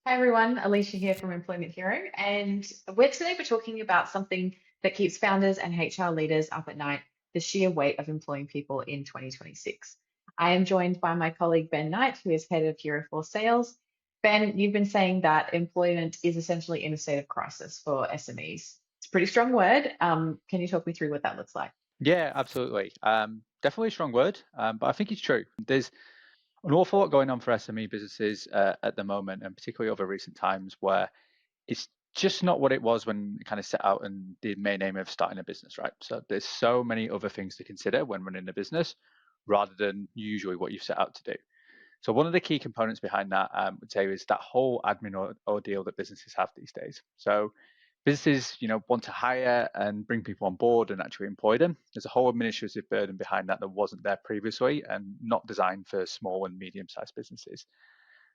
Hi everyone, Alicia here from Employment Hero, and we're talking about something that keeps founders and HR leaders up at night, the sheer weight of employing people in 2026. I am joined by my colleague Ben Knight, who is head of HeroForce Sales. Ben, you've been saying that employment is essentially in a state of crisis for SMEs. It's a pretty strong word. Can you talk me through what that looks like? Yeah, absolutely. Definitely a strong word, but I think it's true. There's an awful lot going on for SME businesses at the moment, and particularly over recent times, where it's just not what it was when it kind of set out and the main aim of starting a business, right? So there's so many other things to consider when running a business, rather than usually what you've set out to do. So one of the key components behind that, would say, is that whole admin ordeal that businesses have these days. So businesses, want to hire and bring people on board and actually employ them. There's a whole administrative burden behind that wasn't there previously and not designed for small and medium-sized businesses.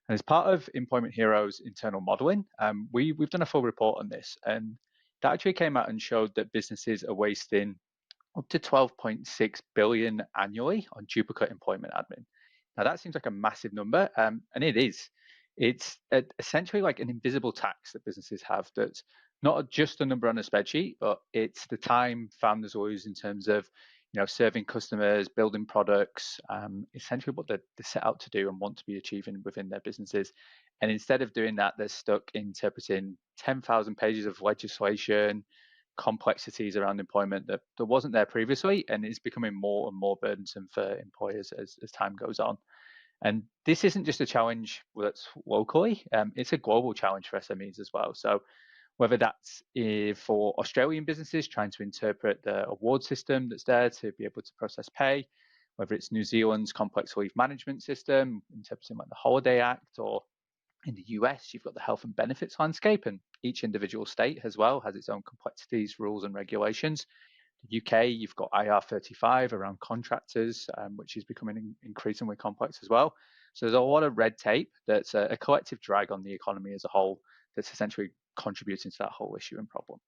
And as part of Employment Hero's internal modeling, we've done a full report on this, and that actually came out and showed that businesses are wasting up to 12.6 billion annually on duplicate employment admin. Now that seems like a massive number, and it is. It's essentially like an invisible tax that businesses have. That's not just a number on a spreadsheet, but it's the time founders lose in terms of, serving customers, building products, essentially what they're set out to do and want to be achieving within their businesses. And instead of doing that, they're stuck interpreting 10,000 pages of legislation, complexities around employment that wasn't there previously, and is becoming more and more burdensome for employers as time goes on. And this isn't just a challenge that's locally, it's a global challenge for SMEs as well. So whether that's for Australian businesses trying to interpret the award system that's there to be able to process pay, whether it's New Zealand's complex leave management system, interpreting like the Holiday Act, or in the US, you've got the health and benefits landscape, and each individual state as well has its own complexities, rules, and regulations. The UK, you've got IR35 around contractors, which is becoming increasingly complex as well. So there's a lot of red tape that's a collective drag on the economy as a whole that's essentially contributing to that whole issue and problem.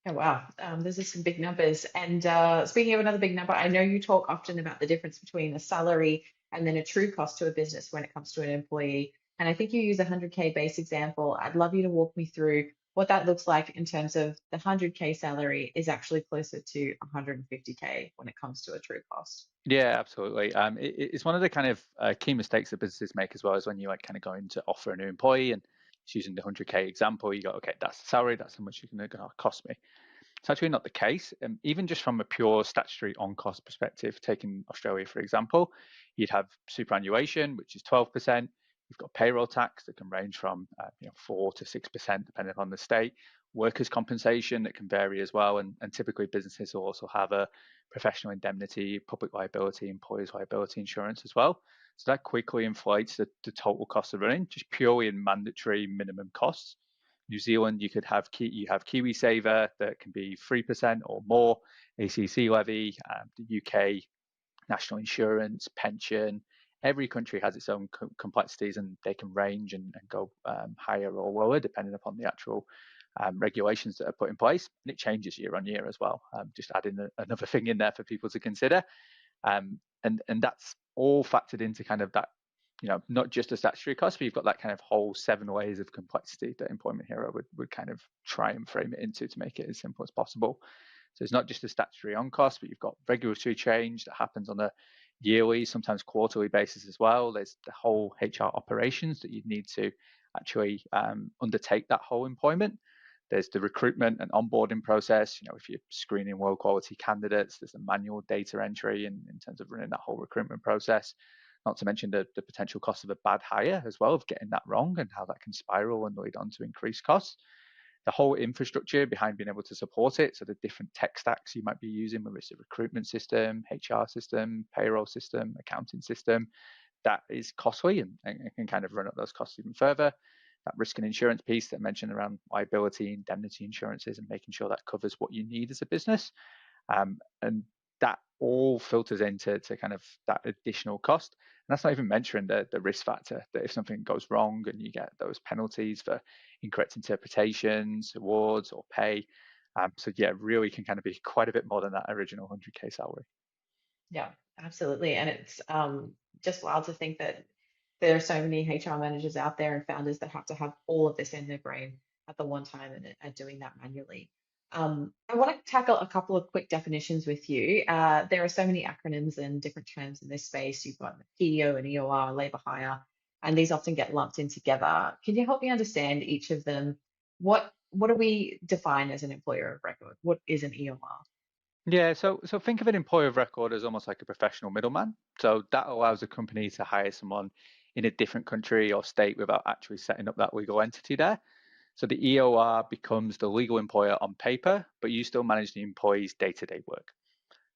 Oh, wow. Those are some big numbers. And speaking of another big number, I know you talk often about the difference between a salary and then a true cost to a business when it comes to an employee. And I think you use a 100K base example. I'd love you to walk me through what that looks like in terms of the 100K salary is actually closer to 150K when it comes to a true cost. Yeah, absolutely. It's one of the kind of key mistakes that businesses make as well, is when you like kind of going to offer a new employee and it's using the 100K example, you go, okay, that's the salary, that's how much you're going to cost me. It's actually not the case. Even just from a pure statutory on-cost perspective, taking Australia for example, you'd have superannuation, which is 12%. You've got payroll tax that can range from 4 to 6%, depending upon the state. Workers' compensation that can vary as well, and typically businesses will also have a professional indemnity, public liability, employers' liability insurance as well. So that quickly inflates the total cost of running, just purely in mandatory minimum costs. New Zealand, you have KiwiSaver that can be 3% or more, ACC levy, the UK national insurance, pension. Every country has its own complexities, and they can range and go higher or lower depending upon the actual regulations that are put in place. And it changes year on year as well. Just adding another thing in there for people to consider. And that's all factored into kind of that, not just a statutory cost, but you've got that kind of whole 7 layers of complexity that Employment Hero would kind of try and frame it into to make it as simple as possible. So it's not just a statutory on cost, but you've got regulatory change that happens on a yearly, sometimes quarterly basis as well. There's the whole HR operations that you need to actually undertake that whole employment. There's the recruitment and onboarding process. If you're screening low quality candidates, there's the manual data entry in terms of running that whole recruitment process. Not to mention the potential cost of a bad hire as well, of getting that wrong and how that can spiral and lead on to increased costs. The whole infrastructure behind being able to support it, so the different tech stacks you might be using, whether it's a recruitment system, HR system, payroll system, accounting system, that is costly and can kind of run up those costs even further. That risk and insurance piece that I mentioned around liability, indemnity insurances, and making sure that covers what you need as a business. And that all filters into kind of that additional cost. And that's not even mentioning the risk factor, that if something goes wrong and you get those penalties for incorrect interpretations, awards, or pay. So yeah, really can kind of be quite a bit more than that original 100K salary. Yeah, absolutely. And it's just wild to think that There are so many HR managers out there and founders that have to have all of this in their brain at the one time and are doing that manually. I want to tackle a couple of quick definitions with you. There are so many acronyms and different terms in this space. You've got the PEO and EOR, labour hire, and these often get lumped in together. Can you help me understand each of them? What do we define as an employer of record? What is an EOR? Yeah, so think of an employer of record as almost like a professional middleman. So that allows a company to hire someone in a different country or state without actually setting up that legal entity there. So the EOR becomes the legal employer on paper, but you still manage the employee's day-to-day work.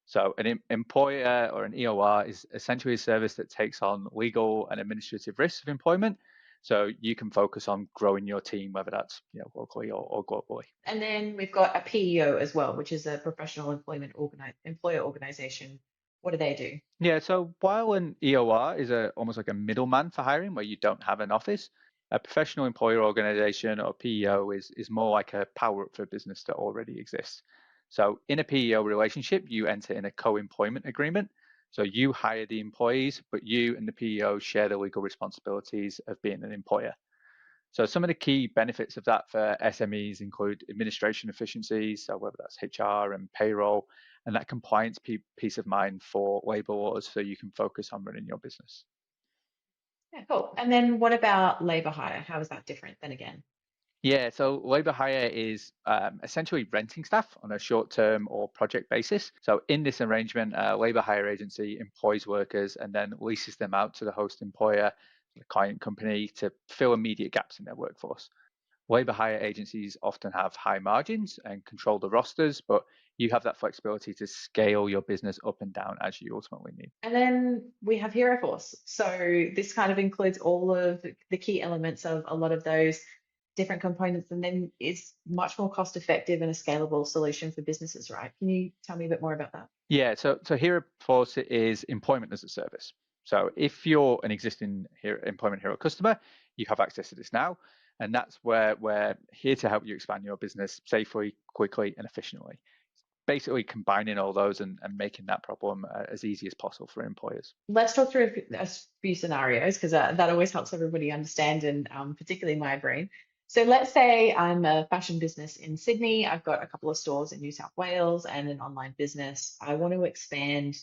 So an employer or an EOR is essentially a service that takes on legal and administrative risks of employment. So you can focus on growing your team, whether that's locally or globally. And then we've got a PEO as well, which is a professional employer organization. What do they do? Yeah, so while an EOR is almost like a middleman for hiring where you don't have an office, a professional employer organization or PEO is more like a power up for a business that already exists. So in a PEO relationship, you enter in a co-employment agreement. So you hire the employees, but you and the PEO share the legal responsibilities of being an employer. So some of the key benefits of that for SMEs include administration efficiencies, so whether that's HR and payroll, and that compliance peace of mind for labour laws so you can focus on running your business. Yeah, cool. And then what about labour hire? How is that different then again? Yeah, so labour hire is essentially renting staff on a short-term or project basis. So in this arrangement, a labour hire agency employs workers and then leases them out to the host employer, the client company, to fill immediate gaps in their workforce. Labour hire agencies often have high margins and control the rosters, but you have that flexibility to scale your business up and down as you ultimately need. And then we have HeroForce. So this kind of includes all of the key elements of a lot of those different components and then is much more cost effective and a scalable solution for businesses, right? Can you tell me a bit more about that? Yeah, so HeroForce is employment as a service. So if you're an existing Employment Hero customer, you have access to this now. And that's where we're here to help you expand your business safely, quickly, and efficiently. Basically combining all those and making that problem as easy as possible for employers. Let's talk through a few scenarios because that always helps everybody understand and particularly my brain. So let's say I'm a fashion business in Sydney. I've got a couple of stores in New South Wales and an online business. I want to expand.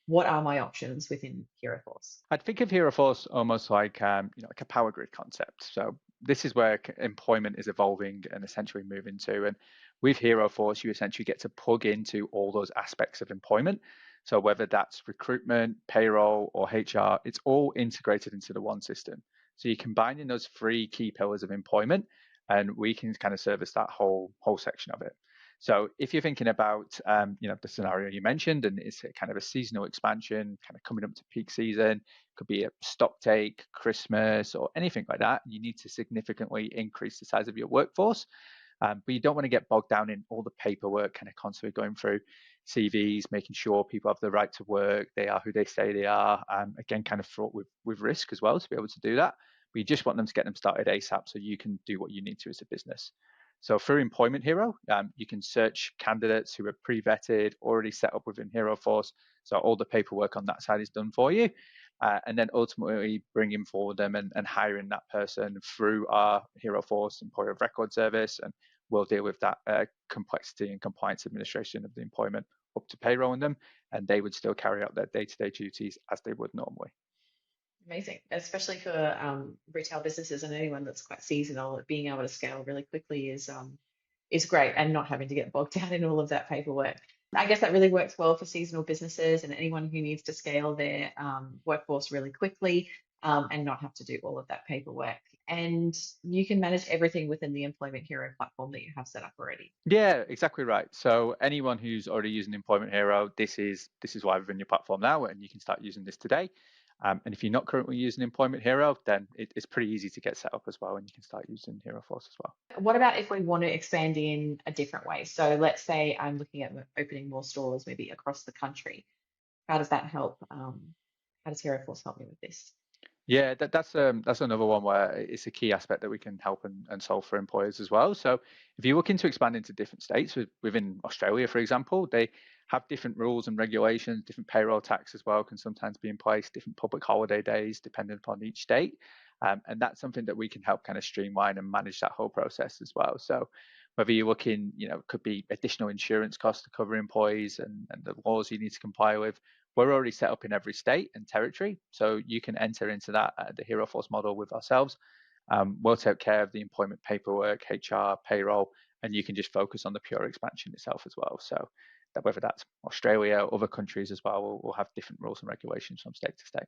What are my options within HeroForce? I'd think of HeroForce almost like like a power grid concept. So this is where employment is evolving and essentially moving to. And with HeroForce, you essentially get to plug into all those aspects of employment. So whether that's recruitment, payroll, or HR, it's all integrated into the one system. So you're combining those three key pillars of employment, and we can kind of service that whole section of it. So if you're thinking about, the scenario you mentioned, and it's kind of a seasonal expansion, kind of coming up to peak season, could be a stock take, Christmas, or anything like that. You need to significantly increase the size of your workforce, but you don't want to get bogged down in all the paperwork, kind of constantly going through CVs, making sure people have the right to work, they are who they say they are. Again, kind of fraught with risk as well to be able to do that. But you just want them to get them started ASAP so you can do what you need to as a business. So through Employment Hero, you can search candidates who are pre-vetted, already set up within HeroForce. So all the paperwork on that side is done for you. And then ultimately bringing forward them and hiring that person through our HeroForce Employer of Record service. And we'll deal with that complexity and compliance administration of the employment up to payrolling them. And they would still carry out their day-to-day duties as they would normally. Amazing, especially for retail businesses and anyone that's quite seasonal. Being able to scale really quickly is great, and not having to get bogged down in all of that paperwork. I guess that really works well for seasonal businesses and anyone who needs to scale their workforce really quickly and not have to do all of that paperwork. And you can manage everything within the Employment Hero platform that you have set up already. Yeah, exactly right. So anyone who's already using Employment Hero, this is live within your platform now, and you can start using this today. And if you're not currently using Employment Hero, then it's pretty easy to get set up as well, and you can start using HeroForce as well. What about if we want to expand in a different way? So let's say I'm looking at opening more stores, maybe across the country. How does that help? How does HeroForce help me with this? Yeah, that's another one where it's a key aspect that we can help and solve for employers as well. So if you're looking to expand into different states within Australia, for example, they have different rules and regulations, different payroll tax as well can sometimes be in place, different public holiday days depending upon each state. And that's something that we can help kind of streamline and manage that whole process as well. So whether you're looking, it could be additional insurance costs to cover employees and the laws you need to comply with. We're already set up in every state and territory, so you can enter into that the HeroForce model with ourselves. We'll take care of the employment paperwork, HR, payroll, and you can just focus on the pure expansion itself as well. So that whether that's Australia, other countries as well, will have different rules and regulations from state to state.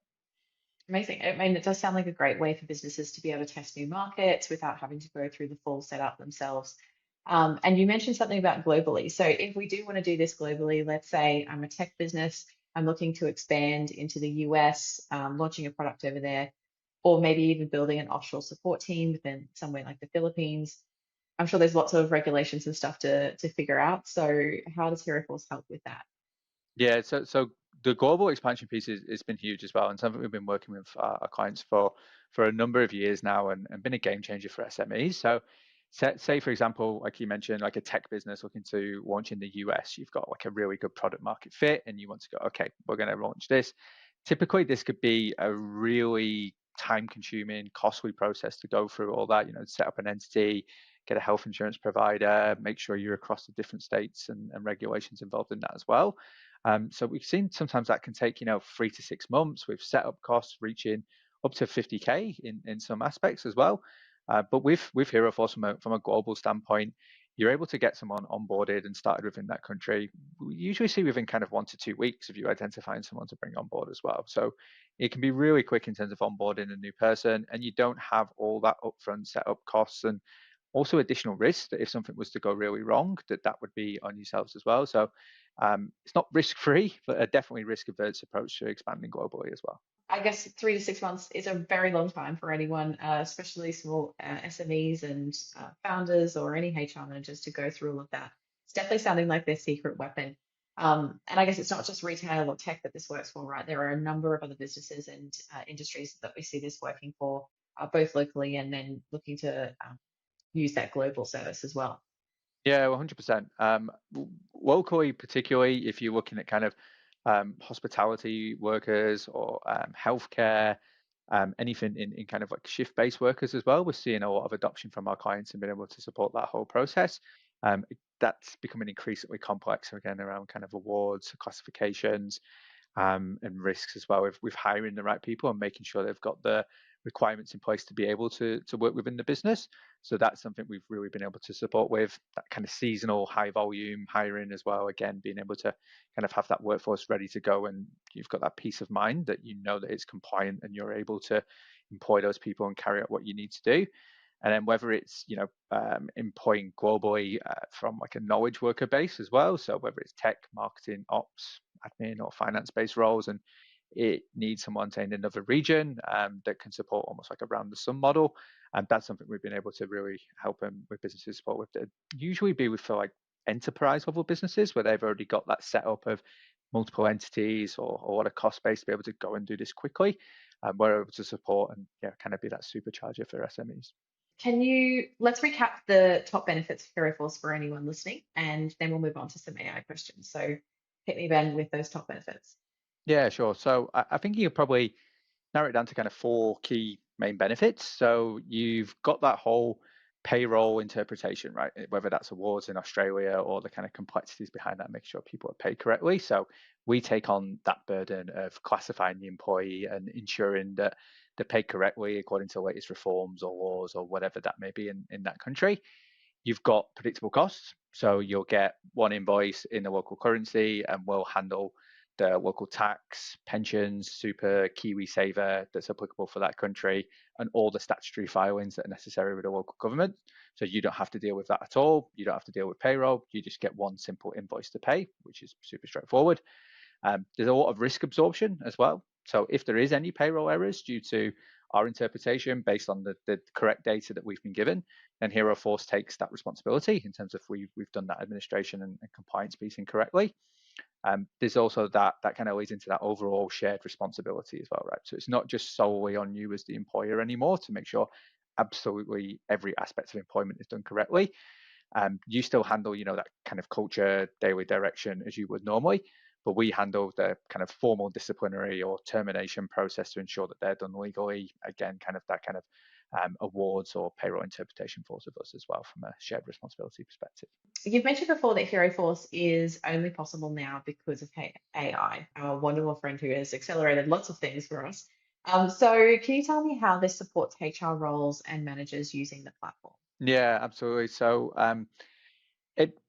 Amazing. I mean, it does sound like a great way for businesses to be able to test new markets without having to go through the full setup themselves. And you mentioned something about globally. So if we do want to do this globally, let's say I'm a tech business, I'm looking to expand into the US, launching a product over there, or maybe even building an offshore support team within somewhere like the Philippines. I'm sure there's lots of regulations and stuff to figure out. So how does HeroForce help with that? Yeah, so the global expansion piece has been huge as well, and something we've been working with our clients for a number of years now, and been a game changer for SMEs. So, say for example, like you mentioned, like a tech business looking to launch in the US, you've got like a really good product market fit, and you want to go, okay, we're going to launch this. Typically, this could be a really time-consuming, costly process to go through all that. Set up an entity, get a health insurance provider, make sure you're across the different states and regulations involved in that as well. So we've seen sometimes that can take 3 to 6 months with setup costs reaching up to 50K in some aspects as well. But with HeroForce from a global standpoint, you're able to get someone onboarded and started within that country. We usually see within kind of 1 to 2 weeks of you identifying someone to bring on board as well. So it can be really quick in terms of onboarding a new person, and you don't have all that upfront setup costs and also additional risk that if something was to go really wrong, that would be on yourselves as well. So it's not risk free, but a definitely risk averse approach to expanding globally as well. I guess 3 to 6 months is a very long time for anyone, especially small SMEs and founders or any HR managers to go through all of that. It's definitely sounding like their secret weapon. And I guess it's not just retail or tech that this works for, right? There are a number of other businesses and industries that we see this working for, both locally and then looking to use that global service as well. Yeah, 100%. Locally, particularly if you're looking at kind of hospitality workers or healthcare, anything in kind of like shift-based workers as well, we're seeing a lot of adoption from our clients and being able to support that whole process. That's becoming increasingly complex again around kind of awards, classifications, and risks as well with hiring the right people and making sure they've got the requirements in place to be able to work within the business. So that's something we've really been able to support with that kind of seasonal high volume hiring as well. Again, being able to kind of have that workforce ready to go, and you've got that peace of mind that that it's compliant and you're able to employ those people and carry out what you need to do. And then whether it's employing globally from like a knowledge worker base as well, so whether it's tech, marketing, ops, admin, or finance-based roles, and it needs someone in another region that can support almost like a round the sun model, and that's something we've been able to really help them with businesses support with. That usually be with for like enterprise level businesses where they've already got that setup of multiple entities or what a cost base to be able to go and do this quickly. We're able to support and kind of be that supercharger for SMEs. Let's recap the top benefits of HeroForce for anyone listening, and then we'll move on to some AI questions. So hit me, Ben, with those top benefits. Yeah, sure. So I think you could probably narrow it down to kind of 4 key main benefits. So you've got that whole payroll interpretation, right? Whether that's awards in Australia or the kind of complexities behind that, make sure people are paid correctly. So we take on that burden of classifying the employee and ensuring that they're paid correctly according to the latest reforms or laws or whatever that may be in that country. You've got predictable costs. So you'll get one invoice in the local currency and we'll handle the local tax, pensions, super, Kiwi saver that's applicable for that country, and all the statutory filings that are necessary with the local government. So you don't have to deal with that at all. You don't have to deal with payroll. You just get one simple invoice to pay, which is super straightforward. There's a lot of risk absorption as well. So if there is any payroll errors due to our interpretation based on the correct data that we've been given, then HeroForce takes that responsibility in terms of we've done that administration and compliance piece incorrectly. There's also that kind of leads into that overall shared responsibility as well, right? So it's not just solely on you as the employer anymore to make sure absolutely every aspect of employment is done correctly. You still handle, that kind of culture, daily direction as you would normally, but we handle the kind of formal disciplinary or termination process to ensure that they're done legally. Again, kind of that kind of awards or payroll interpretation falls with us as well from a shared responsibility perspective. You've mentioned before that HeroForce is only possible now because of AI, our wonderful friend who has accelerated lots of things for us. So can you tell me how this supports HR roles and managers using the platform? Yeah, absolutely. So it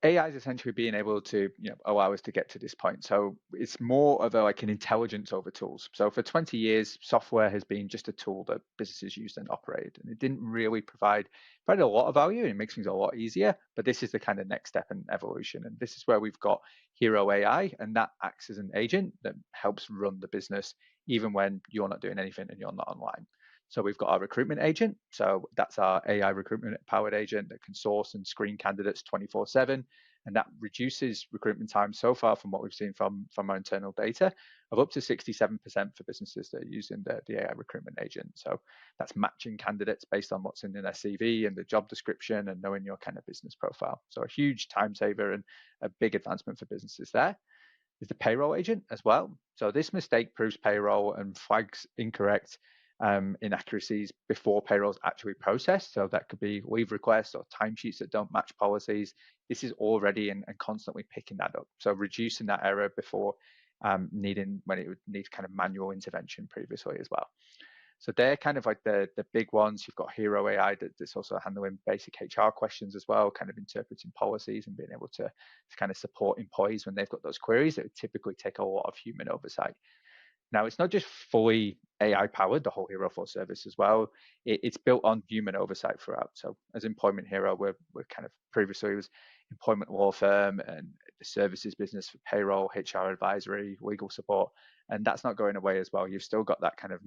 AI is essentially being able to allow us to get to this point. So it's more of like an intelligence over tools. So for 20 years, software has been just a tool that businesses used and operated, and it didn't really provide a lot of value. It makes things a lot easier, but this is the kind of next step in evolution, and this is where we've got Hero AI, and that acts as an agent that helps run the business even when you're not doing anything and you're not online. So we've got our recruitment agent. So that's our AI recruitment powered agent that can source and screen candidates 24/7. And that reduces recruitment time so far from what we've seen from our internal data of up to 67% for businesses that are using the AI recruitment agent. So that's matching candidates based on what's in their CV and the job description and knowing your kind of business profile. So a huge time saver and a big advancement for businesses there. Is the payroll agent as well. So this mistake proves payroll and flags incorrect inaccuracies before payroll is actually processed. So that could be leave requests or timesheets that don't match policies. This is already and constantly picking that up. So reducing that error before needing when it would need kind of manual intervention previously as well. So they're kind of like the big ones. You've got Hero AI that's also handling basic HR questions as well, kind of interpreting policies and being able to kind of support employees when they've got those queries that would typically take a lot of human oversight. Now, it's not just fully AI powered, the whole HeroForce service as well. It's built on human oversight throughout. So as Employment Hero, we're kind of previously was employment law firm and the services business for payroll, HR advisory, legal support. And that's not going away as well. You've still got that kind of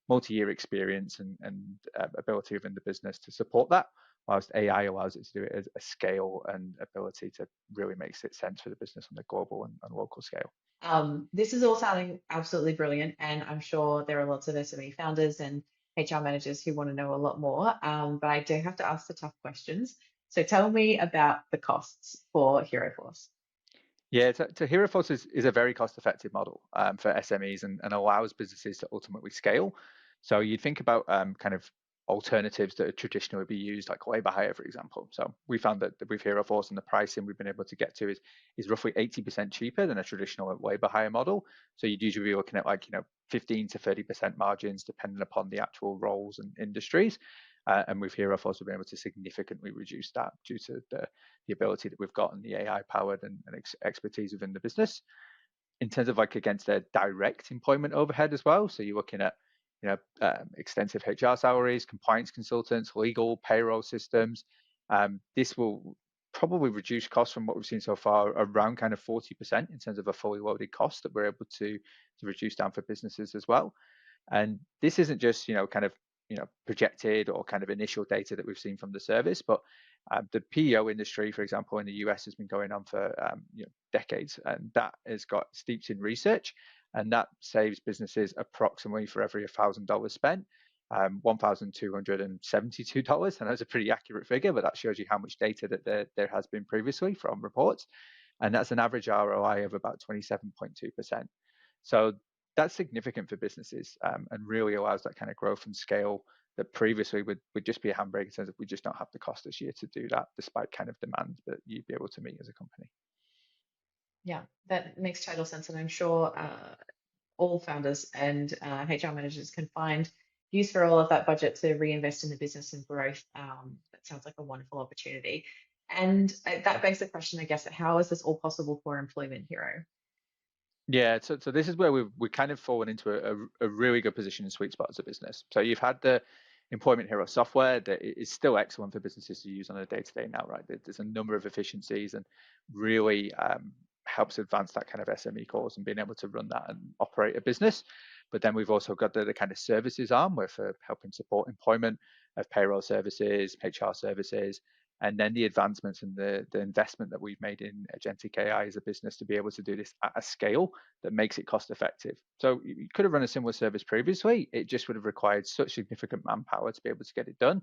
multi-year experience and ability within the business to support that, whilst AI allows it to do it at a scale and ability to really make sense for the business on the global and local scale. This is all sounding absolutely brilliant, and I'm sure there are lots of SME founders and HR managers who want to know a lot more. But I do have to ask the tough questions. So tell me about the costs for HeroForce. Yeah, so HeroForce is a very cost-effective model for SMEs and allows businesses to ultimately scale. So you think about kind of alternatives that would traditionally be used, like labor hire, for example. So we found that with HeroForce and the pricing we've been able to get to is roughly 80% cheaper than a traditional labor hire model. So you'd usually be looking at 15 to 30% margins depending upon the actual roles and industries. And with HeroForce, we've been able to significantly reduce that due to the ability that we've got and the AI powered and expertise within the business. In terms of against their direct employment overhead as well. So you're looking at extensive HR salaries, compliance consultants, legal, payroll systems. This will probably reduce costs from what we've seen so far around kind of 40% in terms of a fully loaded cost that we're able to reduce down for businesses as well. And this isn't just kind of projected or kind of initial data that we've seen from the service, but the PEO industry, for example, in the US has been going on for decades, and that has got steeped in research, and that saves businesses approximately for every $1,000 spent, $1,272. And that's a pretty accurate figure, but that shows you how much data that there has been previously from reports, and that's an average ROI of about 27.2%. So that's significant for businesses and really allows that kind of growth and scale that previously would just be a handbrake in terms of we just don't have the cost this year to do that, despite kind of demand that you'd be able to meet as a company. Yeah, that makes total sense, and I'm sure all founders and HR managers can find use for all of that budget to reinvest in the business and growth. That sounds like a wonderful opportunity. And that begs the question, I guess, how is this all possible for Employment Hero? Yeah, so this is where we kind of fallen into a really good position and sweet spot as a business. So you've had the Employment Hero software that is still excellent for businesses to use on a day-to-day now, right? There's a number of efficiencies and really helps advance that kind of SME cause and being able to run that and operate a business. But then we've also got the kind of services arm where for helping support employment of payroll services, HR services, And then the advancements and the investment that we've made in agentic AI as a business to be able to do this at a scale that makes it cost effective. So you could have run a similar service previously. It just would have required such significant manpower to be able to get it done.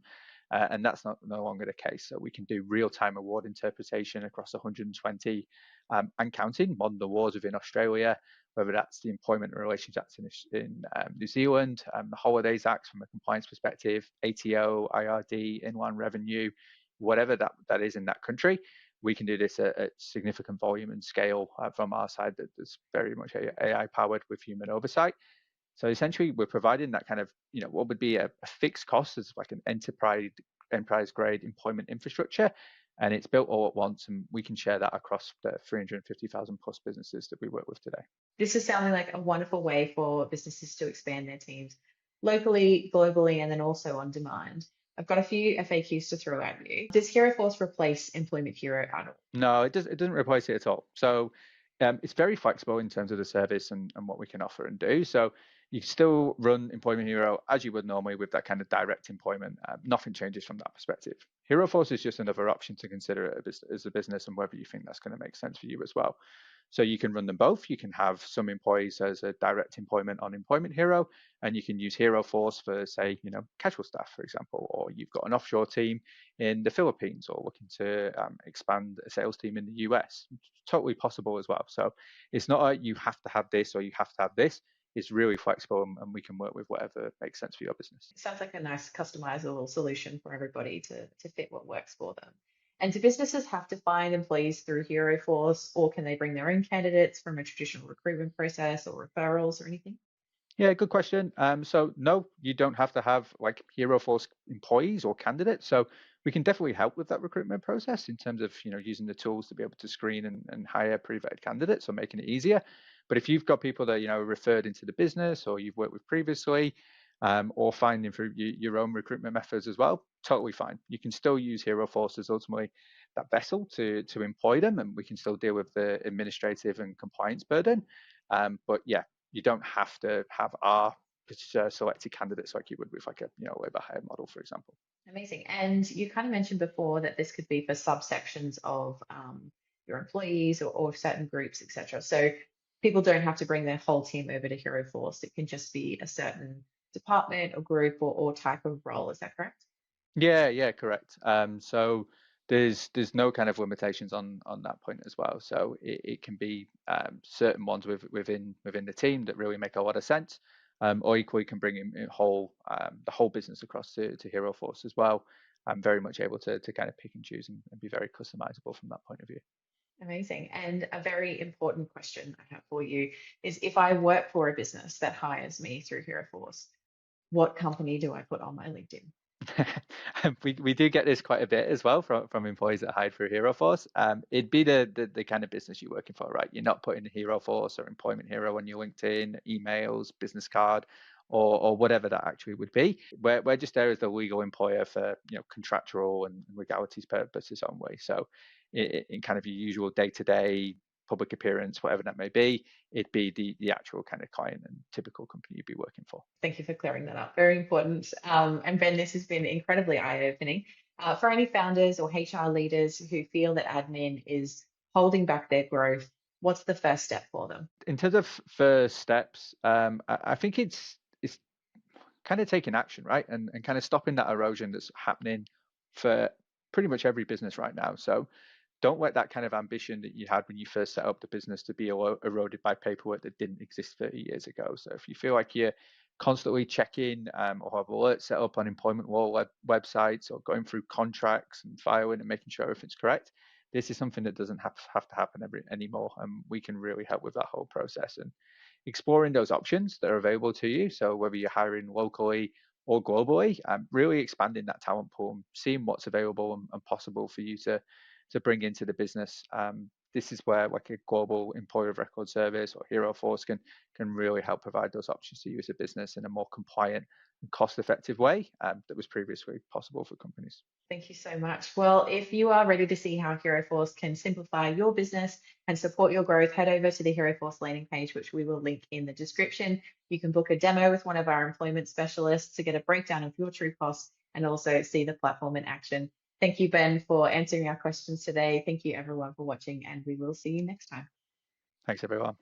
And that's no longer the case. So we can do real-time award interpretation across 120 and counting modern awards within Australia, whether that's the Employment and Relations Act in New Zealand, the Holidays Act from a compliance perspective, ATO, IRD, Inland Revenue, whatever that is in that country. We can do this at significant volume and scale from our side that's very much AI powered with human oversight. So essentially, we're providing that kind of, what would be a fixed cost as like an enterprise grade employment infrastructure, and it's built all at once, and we can share that across the 350,000 plus businesses that we work with today. This is sounding like a wonderful way for businesses to expand their teams locally, globally, and then also on demand. I've got a few FAQs to throw at you. Does HeroForce replace Employment Hero at all? No, it doesn't replace it at all. So it's very flexible in terms of the service and what we can offer and do. So you still run Employment Hero as you would normally with that kind of direct employment. Nothing changes from that perspective. HeroForce is just another option to consider as a business and whether you think that's going to make sense for you as well. So you can run them both. You can have some employees as a direct employment on Employment Hero, and you can use HeroForce for, say, casual staff, for example, or you've got an offshore team in the Philippines or looking to expand a sales team in the US. It's totally possible as well. So it's not a you have to have this or you have to have this. It's really flexible, and we can work with whatever makes sense for your business. It sounds like a nice customizable solution for everybody to fit what works for them. And do businesses have to find employees through HeroForce, or can they bring their own candidates from a traditional recruitment process or referrals or anything? Yeah, good question. So no, you don't have to have like HeroForce employees or candidates. So we can definitely help with that recruitment process in terms of using the tools to be able to screen and hire pre-vetted candidates or making it easier. But if you've got people that are referred into the business or you've worked with previously, or finding through your own recruitment methods as well, totally fine. You can still use HeroForce as ultimately that vessel to employ them, and we can still deal with the administrative and compliance burden. But yeah, you don't have to have our selected candidates like you would with like a labor hire model, for example. Amazing. And you kind of mentioned before that this could be for subsections of your employees or certain groups, etc. So people don't have to bring their whole team over to HeroForce. It can just be a certain department or group or type of role. Is that correct? Yeah, correct. So there's no kind of limitations on that point as well. So it can be certain ones within the team that really make a lot of sense, or equally can bring in the whole business across to HeroForce as well. I'm very much able to kind of pick and choose and be very customizable from that point of view. Amazing. And a very important question I have for you is, if I work for a business that hires me through HeroForce, what company do I put on my LinkedIn? we do get this quite a bit as well from employees that hire through HeroForce. It'd be the kind of business you're working for, right? You're not putting HeroForce or Employment Hero on your LinkedIn, emails, business card, or whatever that actually would be. We're just there as the legal employer for contractual and legalities purposes only. So in kind of your usual day-to-day public appearance, whatever that may be, it'd be the actual kind of client and typical company you'd be working for. Thank you for clearing that up. Very important. And Ben, this has been incredibly eye-opening. For any founders or HR leaders who feel that admin is holding back their growth, what's the first step for them? In terms of first steps, I think it's kind of taking action, right? And kind of stopping that erosion that's happening for pretty much every business right now. So don't let that kind of ambition that you had when you first set up the business to be eroded by paperwork that didn't exist 30 years ago. So if you feel like you're constantly checking or have alerts set up on employment law websites or going through contracts and filing and making sure everything's correct, this is something that doesn't have to happen anymore. And we can really help with that whole process and exploring those options that are available to you. So whether you're hiring locally or globally, really expanding that talent pool and seeing what's available and possible for you to bring into the business. This is where like a global employer of record service or HeroForce can really help provide those options to you as a business in a more compliant and cost-effective way that was previously possible for companies. Thank you so much. Well, if you are ready to see how HeroForce can simplify your business and support your growth, head over to the HeroForce landing page, which we will link in the description. You can book a demo with one of our employment specialists to get a breakdown of your true costs and also see the platform in action. Thank you, Ben, for answering our questions today. Thank you, everyone, for watching, and we will see you next time. Thanks, everyone.